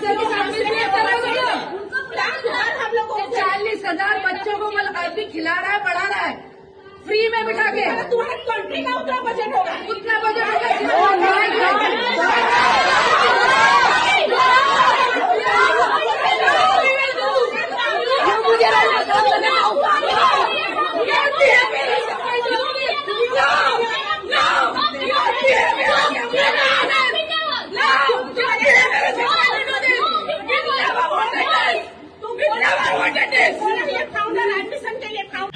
40,000 बच्चों को अभी खिला रहा है, पढ़ा रहा है फ्री में बिठा के। तुम्हारे कंट्री का उतना बजट होगा, उतना budget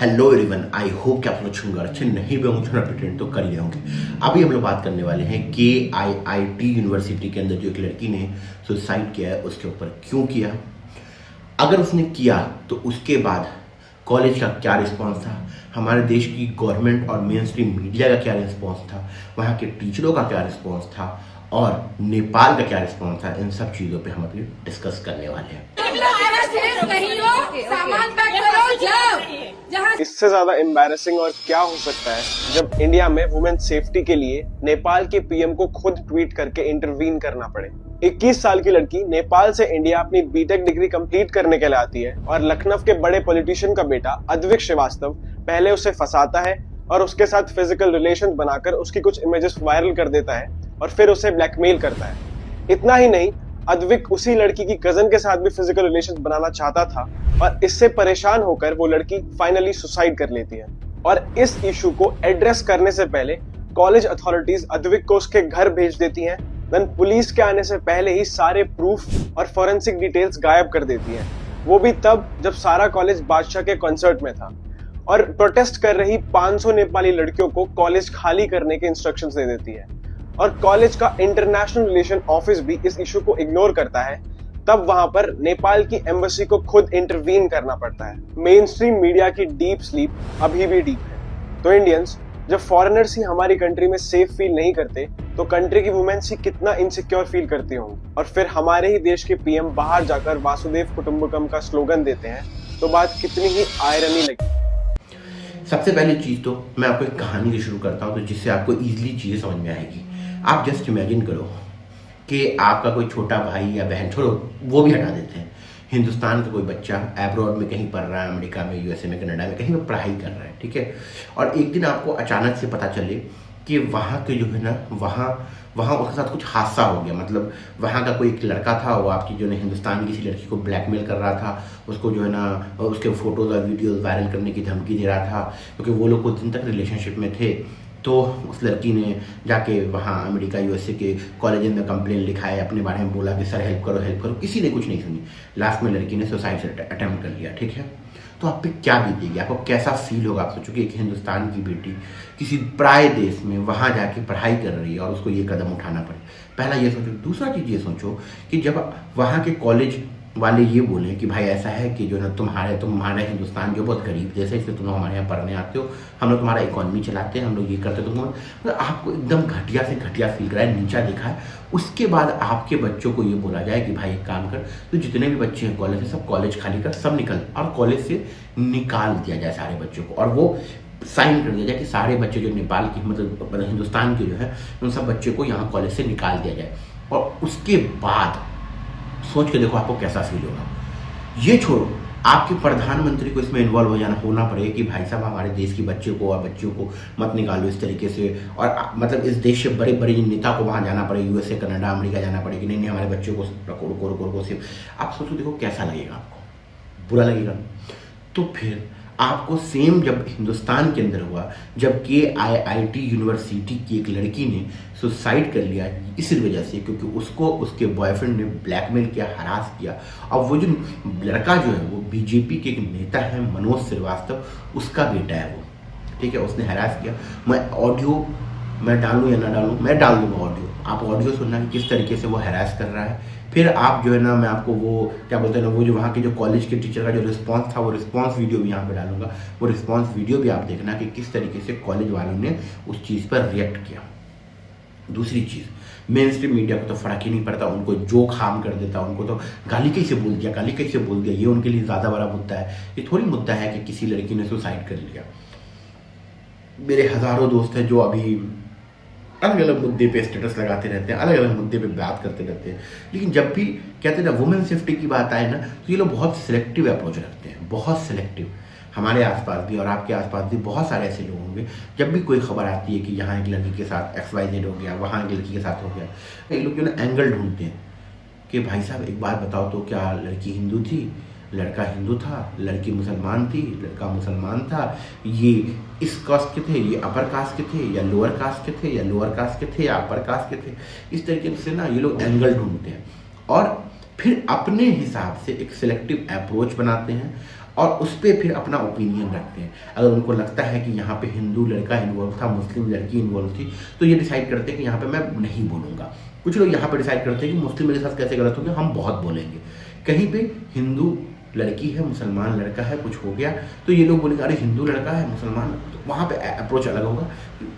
hello everyone, I hope कि आप लोग अच्छे नहीं भी होंगे, प्रिटेंड तो कर ही होंगे। अभी हम लोग बात करने वाले हैं KIIT यूनिवर्सिटी के अंदर जो एक लड़की ने सुसाइड किया है उसके ऊपर क्यों किया, अगर उसने किया तो उसके बाद कॉलेज का क्या रिस्पांस था, हमारे देश की गवर्नमेंट और मेन स्ट्रीम मीडिया का क्या रिस्पांस था, वहाँ के टीचरों का क्या रिस्पांस था और नेपाल का क्या रिस्पांस था। इन सब चीज़ों पे हम अभी डिस्कस करने वाले हैं। इससे ज्यादा एम्बैरेसिंग और क्या हो सकता है जब इंडिया में वुमेन सेफ्टी के लिए नेपाल के पीएम को खुद ट्वीट करके इंटरवीन करना पड़े। 21 साल की लड़की नेपाल से इंडिया अपनी बीटेक डिग्री कंप्लीट करने के लिए आती है और लखनऊ के बड़े पॉलिटिशियन का बेटा अद्विक श्रीवास्तव पहले उसे फंसाता है और उसके साथ फिजिकल रिलेशन बनाकर उसकी कुछ इमेजेस वायरल कर देता है और फिर उसे ब्लैकमेल करता है। इतना ही नहीं, अद्विक उसी लड़की की कजन के साथ भी फिजिकल रिलेशन बनाना चाहता था और इससे परेशान होकर वो लड़की फाइनली सुसाइड कर लेती है। और इस इशू को एड्रेस करने से पहले कॉलेज अथॉरिटीज अद्विक को उसके घर भेज देती हैं। देन पुलिस के आने से पहले ही सारे प्रूफ और फॉरेंसिक डिटेल्स गायब कर देती हैं, वो भी तब जब सारा कॉलेज बादशाह के कॉन्सर्ट में था। और प्रोटेस्ट कर रही 500 नेपाली लड़कियों को कॉलेज खाली करने के इंस्ट्रक्शंस दे देती है और कॉलेज का इंटरनेशनल रिलेशन ऑफिस भी इस इशू को इग्नोर करता है। तब वहां पर नेपाल की एम्बेसी को खुद इंटरवीन करना पड़ता है। मेन स्ट्रीम मीडिया की डीप स्लीप अभी भी डीप है। तो इंडियंस, जब फॉरेनर्स ही हमारी कंट्री में सेफ फील नहीं करते तो कंट्री की वुमेन्स ही कितना इनसिक्योर फील करती होंगी। और फिर हमारे ही देश के पीएम बाहर जाकर वासुदेव कुटुंबकम का स्लोगन देते हैं तो बात कितनी ही आयरनी लगी। सबसे पहली चीज़ तो मैं आपको एक कहानी से शुरू करता हूँ तो जिससे आपको इजीली चीज़ें समझ में आएगी। आप जस्ट इमेजिन करो कि आपका कोई छोटा भाई या बहन, छोड़ो वो भी हटा देते हैं, हिंदुस्तान का कोई बच्चा एब्रॉड में कहीं पढ़ रहा है, अमेरिका में, यूएसए में, कनाडा में कहीं पर पढ़ाई कर रहा है, ठीक है। और एक दिन आपको अचानक से पता चले कि वहाँ के जो है ना वहाँ उसके साथ कुछ हादसा हो गया। मतलब वहाँ का कोई एक लड़का था, वो आपकी जो है हिंदुस्तान की किसी लड़की को ब्लैकमेल कर रहा था, उसको जो है ना उसके फोटोज और वीडियोज़ वायरल करने की धमकी दे रहा था क्योंकि वो लोग कुछ दिन तक रिलेशनशिप में थे। तो उस लड़की ने जाके वहाँ अमेरिका यूएसए के कॉलेज में कंप्लेन लिखाए, अपने बारे में बोला कि सर हेल्प करो। किसी ने कुछ नहीं सुनी। लास्ट में लड़की ने सुसाइड अटेम्प्ट कर लिया, ठीक है। तो आप पे क्या बीतेगी, आपको कैसा फील होगा। आप सोचो कि एक हिंदुस्तान की बेटी किसी पराये देश में वहाँ जाके पढ़ाई कर रही है और उसको ये कदम उठाना पड़े। पहला ये सोचो। दूसरा चीज़ ये सोचो कि जब वहाँ के कॉलेज वाले ये बोले कि भाई ऐसा है कि जो है तुम्हारा हिंदुस्तान जो बहुत गरीब देश है, इसलिए तुम हमारे यहाँ पढ़ने आते हो, हम लोग तुम्हारा इकॉनमी चलाते हैं, हम लोग ये करते हो, तो आपको एकदम घटिया से घटिया फील करा है, नीचा दिखा है। उसके बाद आपके बच्चों को ये बोला जाए कि भाई एक काम कर, तो जितने भी बच्चे हैं कॉलेज से सब कॉलेज खाली कर, सब निकल, और कॉलेज से निकाल दिया जाए सारे बच्चों को। और वो साइन कर दिया जाए कि सारे बच्चे जो नेपाल की मतलब हिंदुस्तान के जो है उन सब बच्चे को यहाँ कॉलेज से निकाल दिया जाए। और उसके बाद सोच के देखो आपको कैसा फील होगा। ये छोड़ो, आपके प्रधानमंत्री को इसमें इन्वॉल्व होना पड़े कि भाई साहब हमारे देश की बच्चों को और बच्चियों को मत निकालो इस तरीके से। और मतलब इस देश से बड़े बड़े नेता को वहाँ जाना पड़े, यूएसए, कनाडा, अमेरिका जाना पड़े कि नहीं हमारे बच्चों को रुको सिर्फ। आप सोचो देखो कैसा लगेगा, आपको बुरा लगेगा। तो फिर आपको सेम जब हिंदुस्तान के अंदर हुआ, जब KIIT यूनिवर्सिटी की एक लड़की ने सुसाइड कर लिया इस वजह से क्योंकि उसको उसके बॉयफ्रेंड ने ब्लैकमेल किया, हरास किया। अब वो जो लड़का जो है वो बीजेपी के एक नेता है, मनोज श्रीवास्तव, उसका बेटा है वो, ठीक है। उसने हरास किया। मैं डालूँ या ना डालूँ, मैं डाल दूँगा ऑडियो। आप ऑडियो सुनना कि किस तरीके से वो हरास कर रहा है। फिर आप जो है ना, मैं आपको वो क्या बोलते हैं ना, वो जो वहाँ के जो कॉलेज के टीचर का जो रिस्पांस था वो रिस्पांस वीडियो भी यहाँ पे डालूंगा। वो रिस्पांस वीडियो भी आप देखना कि किस तरीके से कॉलेज वालों ने उस चीज़ पर रिएक्ट किया। दूसरी चीज़, मेन स्ट्रीम मीडिया को तो फर्क ही नहीं पड़ता, उनको जो खाम कर देता, उनको तो गाली कैसे बोल दिया, ये उनके लिए ज़्यादा बड़ा मुद्दा है। ये थोड़ी मुद्दा है कि किसी लड़की ने सुसाइड कर लिया। मेरे हज़ारों दोस्त हैं जो अभी अलग अलग मुद्दे पे स्टेटस लगाते रहते हैं, अलग अलग मुद्दे पे बात करते रहते हैं, लेकिन जब भी कहते हैं ना वुमेन सेफ्टी की बात आए ना तो ये लोग बहुत सिलेक्टिव अप्रोच रखते हैं, बहुत सिलेक्टिव। हमारे आसपास भी और आपके आसपास भी बहुत सारे ऐसे लोग होंगे, जब भी कोई खबर आती है कि यहाँ एक लड़की के साथ XYZ हो गया, वहाँ एक लड़की के साथ हो गया, ये लोग जो ना एंगल ढूंढते हैं कि भाई साहब एक बात बताओ तो क्या लड़की हिंदू थी, लड़का हिंदू था, लड़की मुसलमान थी, लड़का मुसलमान था, ये इस कास्ट के थे, ये अपर कास्ट के थे या लोअर कास्ट के थे, या लोअर कास्ट के थे या अपर कास्ट के थे। इस तरीके से ना ये लोग एंगल ढूंढते हैं और फिर अपने हिसाब से एक सिलेक्टिव अप्रोच बनाते हैं और उस पर फिर अपना ओपिनियन रखते हैं। अगर उनको लगता है कि यहाँ पे हिंदू लड़का इन्वॉल्व था, मुस्लिम लड़की इन्वॉल्व थी, तो ये डिसाइड करते हैं कि यहाँ पे मैं नहीं बोलूँगा। कुछ लोग यहाँ पे डिसाइड करते हैं कि मुस्लिम मेरे साथ कैसे गलत हो गया, हम बहुत बोलेंगे। कहीं पे हिंदू लड़की है, मुसलमान लड़का है, कुछ हो गया तो ये लोग बोलेंगे अरे हिंदू लड़का है, मुसलमान, तो वहाँ पे अप्रोच अलग होगा।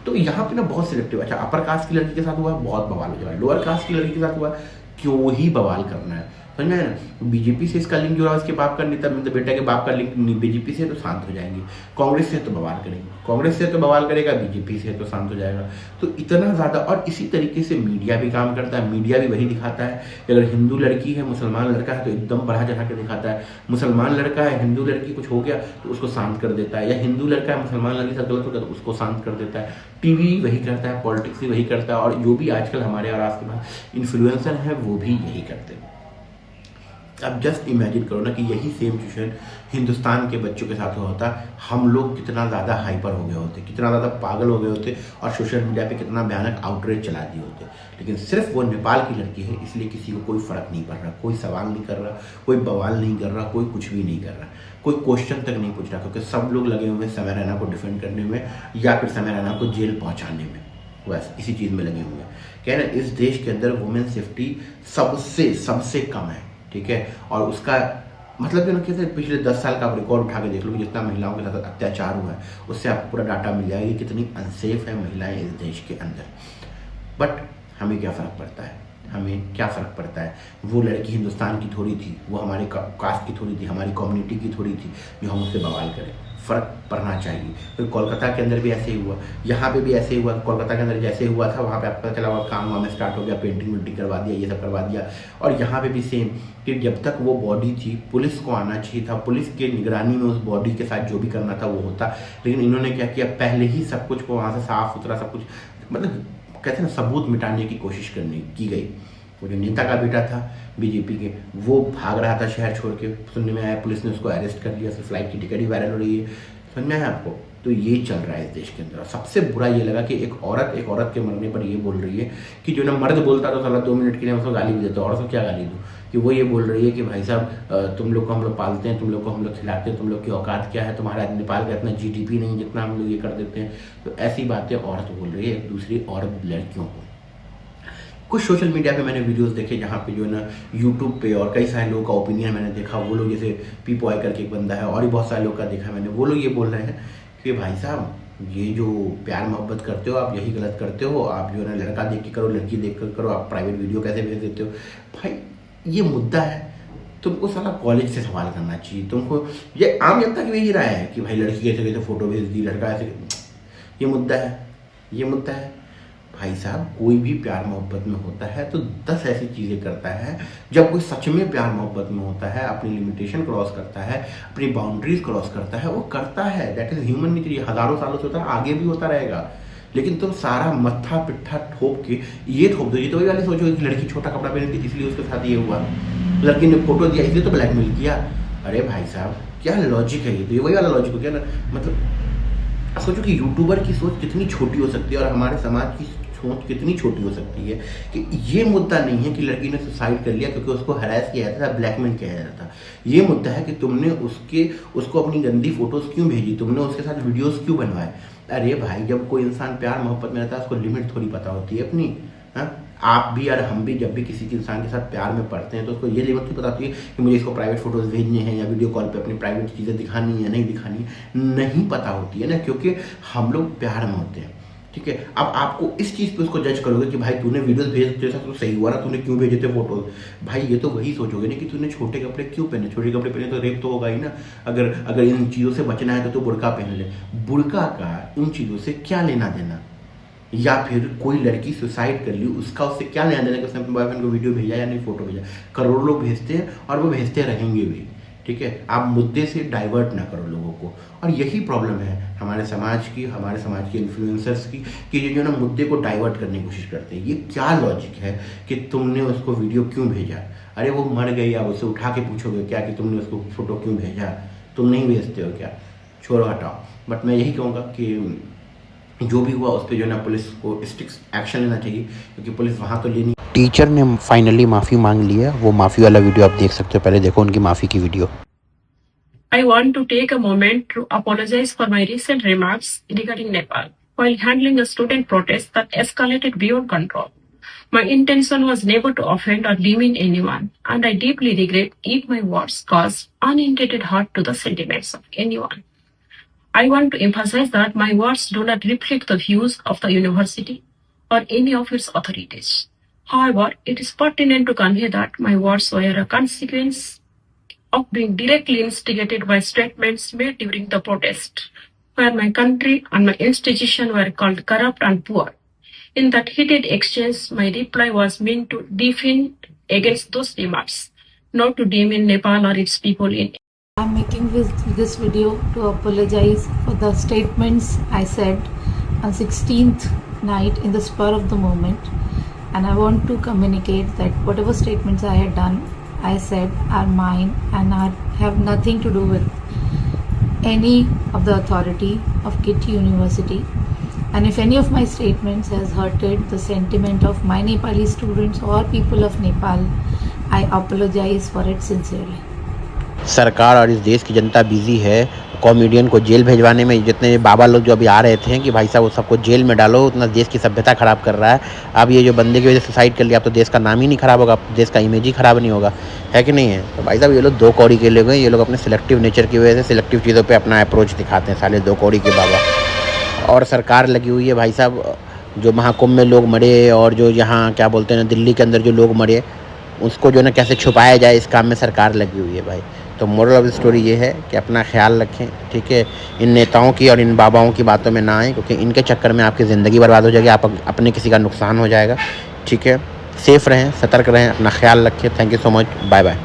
तो यहाँ पे ना बहुत सिलेक्टिव। अच्छा, अपर कास्ट की लड़की के साथ हुआ बहुत बवाल हो जाएगा, लोअर कास्ट की लड़की के साथ हुआ क्यों ही बवाल करना है, समझ में ना। बीजेपी से इसका लिंक जुड़ा, इसके बाप का नेता मतलब बेटा के बाप का लिंक बीजेपी से, तो शांत हो जाएंगे। कांग्रेस से तो बवाल करेंगे, कांग्रेस से तो बवाल करेगा, बीजेपी से तो शांत हो जाएगा। तो इतना ज़्यादा, और इसी तरीके से मीडिया भी काम करता है। मीडिया भी वही दिखाता है कि अगर हिंदू लड़की है, मुसलमान लड़का है तो एकदम बढ़ा चढ़ा के दिखाता है। मुसलमान लड़का है, हिंदू लड़की कुछ हो गया तो उसको शांत कर देता है, या हिंदू लड़का है मुसलमान लड़की से गलत हो गया तो उसको शांत कर देता है। टीवी वही करता है, पॉलिटिक्स भी वही करता है, और जो भी आजकल हमारे और आस के पास इन्फ्लुएंसर हैं वो भी यही करते हैं। अब जस्ट इमेजिन करो ना कि यही सेम सिचुएशन हिंदुस्तान के बच्चों के साथ होता, हम लोग कितना ज़्यादा हाइपर हो गए होते, कितना ज़्यादा पागल हो गए होते, और सोशल मीडिया पे कितना भयानक आउटरीच चला दिए होते। लेकिन सिर्फ वो नेपाल की लड़की है इसलिए किसी को कोई फ़र्क नहीं पड़ रहा, कोई सवाल नहीं कर रहा, कोई बवाल नहीं कर रहा, कोई कुछ भी नहीं कर रहा, कोई क्वेश्चन तक नहीं पूछ रहा, क्योंकि सब लोग लगे हुए हैं समय रैना को डिफेंड करने में या फिर समय रैना को जेल पहुँचाने में, बस इसी चीज़ में लगे हुए हैं। क्या है ना, इस देश के अंदर वुमेन सेफ्टी सबसे कम है, ठीक है। और उसका मतलब जो ना कहते हैं पिछले 10 साल का आप रिकॉर्ड उठा के देख लो कि जितना महिलाओं के साथ अत्याचार हुआ है, उससे आपको पूरा डाटा मिल जाएगा कि कितनी अनसेफ है महिलाएं इस देश के अंदर। बट हमें क्या फ़र्क पड़ता है, हमें क्या फ़र्क पड़ता है। वो लड़की हिंदुस्तान की थोड़ी थी, वो हमारे कास्ट की थोड़ी थी, हमारी कम्युनिटी की थोड़ी थी, जो हम उससे बवाल करें। फ़र्क पड़ना चाहिए। फिर कोलकाता के अंदर भी ऐसे ही हुआ, यहाँ पे भी ऐसे ही हुआ। कोलकाता के अंदर जैसे हुआ था वहाँ पे आपको पता चला हुआ काम वहाँ में स्टार्ट हो गया, पेंटिंग वेंटिंग करवा दिया, ये सब करवा दिया। और यहाँ पे भी सेम कि जब तक वो बॉडी थी पुलिस को आना चाहिए था, पुलिस के निगरानी में उस बॉडी के साथ जो भी करना था वो होता, लेकिन इन्होंने क्या किया, पहले ही सब कुछ को वहाँ से साफ सुथरा सब कुछ, मतलब कहते हैं ना सबूत मिटाने की कोशिश की गई। वो जो नेता का बेटा था बीजेपी के, वो भाग रहा था शहर छोड़ के, सुनने में आया पुलिस ने उसको अरेस्ट कर लिया, उसकी फ्लाइट की टिकट ही वायरल हो रही है, समझ में आया आपको। तो ये चल रहा है इस देश के अंदर। सबसे बुरा ये लगा कि एक औरत के मरने पर ये बोल रही है कि जो ना मर्द बोलता तो साला 2 मिनट के लिए उसको गाली भी देता, औरत को क्या गाली दूँ, कि वो ये बोल रही है कि भाई साहब तुम लोग को हम लोग पालते हैं, तुम लोग को हम लोग खिलाते हैं, तुम लोग की औकात क्या है, तुम्हारा नेपाल का इतना GDP नहीं जितना हम लोग ये कर देते हैं। तो ऐसी बातें औरत बोल रही है एक दूसरी औरत लड़कियों को। कुछ सोशल मीडिया पे मैंने वीडियोस देखे जहाँ पे जो है ना यूट्यूब पे और कई सारे लोगों का ओपिनियन मैंने देखा। वो लोग जैसे पीपॉय करके एक बंदा है और भी बहुत सारे लोग का देखा मैंने, वो लोग ये बोल रहे हैं कि भाई साहब ये जो प्यार मोहब्बत करते हो आप यही गलत करते हो, आप जो है ना लड़का देख के करो, लड़की देख कर करो, आप प्राइवेट वीडियो कैसे भेज देते हो। भाई ये मुद्दा है, तुमको साला कॉलेज से सवाल करना चाहिए। तुमको ये आम जनता की यही राय है कि भाई लड़की कैसे कैसे फोटो भेज दी, लड़का ऐसे, ये मुद्दा है, ये मुद्दा है। भाई साहब कोई भी प्यार मोहब्बत में होता है तो 10 ऐसी चीज़ें करता है। जब कोई सच में प्यार मोहब्बत में होता है, अपनी लिमिटेशन क्रॉस करता है, अपनी बाउंड्रीज क्रॉस करता है, वो करता है। That is human nature. ये हज़ारों सालों से होता है, आगे भी होता रहेगा। लेकिन तुम सारा मत्था पिट्ठा ठोक के ये ठोक दो, ये तो वही वाली सोचो कि लड़की छोटा कपड़ा पहनी थी इसलिए उसके साथ ये हुआ, लड़की ने फोटो दिया इसलिए तो ब्लैकमेल किया। अरे भाई साहब क्या लॉजिक है ये? तो ये वही वाला लॉजिक हो गया ना। मतलब सोचो कि यूट्यूबर की सोच कितनी छोटी हो सकती है और हमारे समाज की सोच कितनी छोटी हो सकती है कि ये मुद्दा नहीं है कि लड़की ने सुसाइड कर लिया क्योंकि उसको हरास किया जाता था, ब्लैकमेल किया जाता था। ये मुद्दा है कि तुमने उसको अपनी गंदी फोटोज क्यों भेजी, तुमने उसके साथ वीडियोस क्यों बनवाए। अरे भाई जब कोई इंसान प्यार मोहब्बत में रहता है उसको लिमिट थोड़ी पता होती है अपनी। आप भी और हम भी जब भी किसी इंसान के साथ प्यार में पड़ते हैं तो उसको ये लिमिट नहीं पता होती है कि मुझे इसको प्राइवेट फोटोज भेजने हैं या वीडियो कॉल पे अपनी प्राइवेट चीज़ें दिखानी है या नहीं दिखानी है, नहीं पता होती है ना, क्योंकि हम लोग प्यार में होते हैं। ठीक है, अब आपको इस चीज़ पे उसको जज करोगे कि भाई तूने वीडियोस भेजते था तो सही हुआ ना, तूने क्यों भेजे थे फोटोज। भाई ये तो वही सोचोगे ना कि तूने छोटे कपड़े क्यों पहने, छोटे कपड़े पहने तो रेप तो होगा ही ना। अगर इन चीज़ों से बचना है तो बुर्का पहन ले। बुर्का का इन चीज़ों से क्या लेना देना, या फिर कोई लड़की सुसाइड कर ली, उसका उससे क्या लेना देना कि उसने अपने बॉयफ्रेंड को वीडियो भेजा या नहीं, फोटो भेजा। करोड़ों लोग भेजते हैं और वो भेजते रहेंगे भी, ठीक है। आप मुद्दे से डाइवर्ट ना करो लोगों को। और यही प्रॉब्लम है हमारे समाज की इन्फ्लुएंसर्स की, कि ये जो ना मुद्दे को डाइवर्ट करने की कोशिश करते हैं। ये क्या लॉजिक है कि तुमने उसको वीडियो क्यों भेजा? अरे वो मर गई, आप उससे उठा के पूछोगे क्या कि तुमने उसको फोटो क्यों भेजा? तुम नहीं भेजते हो क्या? छोड़ो, हटाओ। बट मैं यही कहूँगा कि जो भी हुआ उस पर जो ना पुलिस को स्ट्रिक्ट एक्शन लेना चाहिए, क्योंकि पुलिस वहाँ तो लेनी। टीचर ने फाइनली माफ़ी मांग ली है। वो माफ़ी वाला वीडियो आप देख सकते हो, पहले देखो उनकी माफ़ी की video. I want to take a moment to apologize for my recent remarks regarding Nepal while handling a student protest that escalated beyond control. My intention was never to offend or demean anyone, and I deeply regret if my words caused unintended hurt to the sentiments of anyone. I want to emphasize that my words do not reflect the views of the university or any of its authorities. However, it is pertinent to convey that my words were a consequence of being directly instigated by statements made during the protest, where my country and my institution were called corrupt and poor. In that heated exchange, my reply was meant to defend against those remarks, not to demean Nepal or its people in. I'm making this video to apologize for the statements I said on 16th night in the spur of the moment, and I want to communicate that whatever statements I had done, I said are mine and have nothing to do with any of the authority of KIT University. And if any of my statements has hurted the sentiment of my Nepali students or people of Nepal, I apologize for it sincerely. सरकार और इस देश की जनता busy है comedian को jail भेजवाने में। जितने बाबा लोग जो अभी आ रहे थे कि भाई साहब वो सबको जेल में डालो, उतना देश की सभ्यता खराब कर रहा है। अब ये जो बंदे की वजह से सुसाइड कर लिया, अब तो देश का नाम ही नहीं खराब होगा, देश का इमेज ही खराब नहीं होगा, है कि नहीं है? तो भाई साहब ये लोग दो कौड़ी के लोग हैं। ये लोग अपने सिलेक्टिव नेचर की वजह से सिलेक्टिव चीज़ों पर अपना अप्रोच दिखाते हैं, साले दो कौड़ी के बाबा। और सरकार लगी हुई है भाई साहब, जो महाकुंभ में लोग मरे और जो यहाँ क्या बोलते हैं ना दिल्ली के अंदर जो लोग मरे, उसको जो ना कैसे छुपाया जाए, इस काम में सरकार लगी हुई है भाई। तो मोरल ऑफ द स्टोरी ये है कि अपना ख्याल रखें, ठीक है। इन नेताओं की और इन बाबाओं की बातों में ना आए, क्योंकि इनके चक्कर में आपकी ज़िंदगी बर्बाद हो जाएगी, आप अपने किसी का नुकसान हो जाएगा, ठीक है। सेफ़ रहें, सतर्क रहें, अपना ख्याल रखें। Thank you so much, bye bye.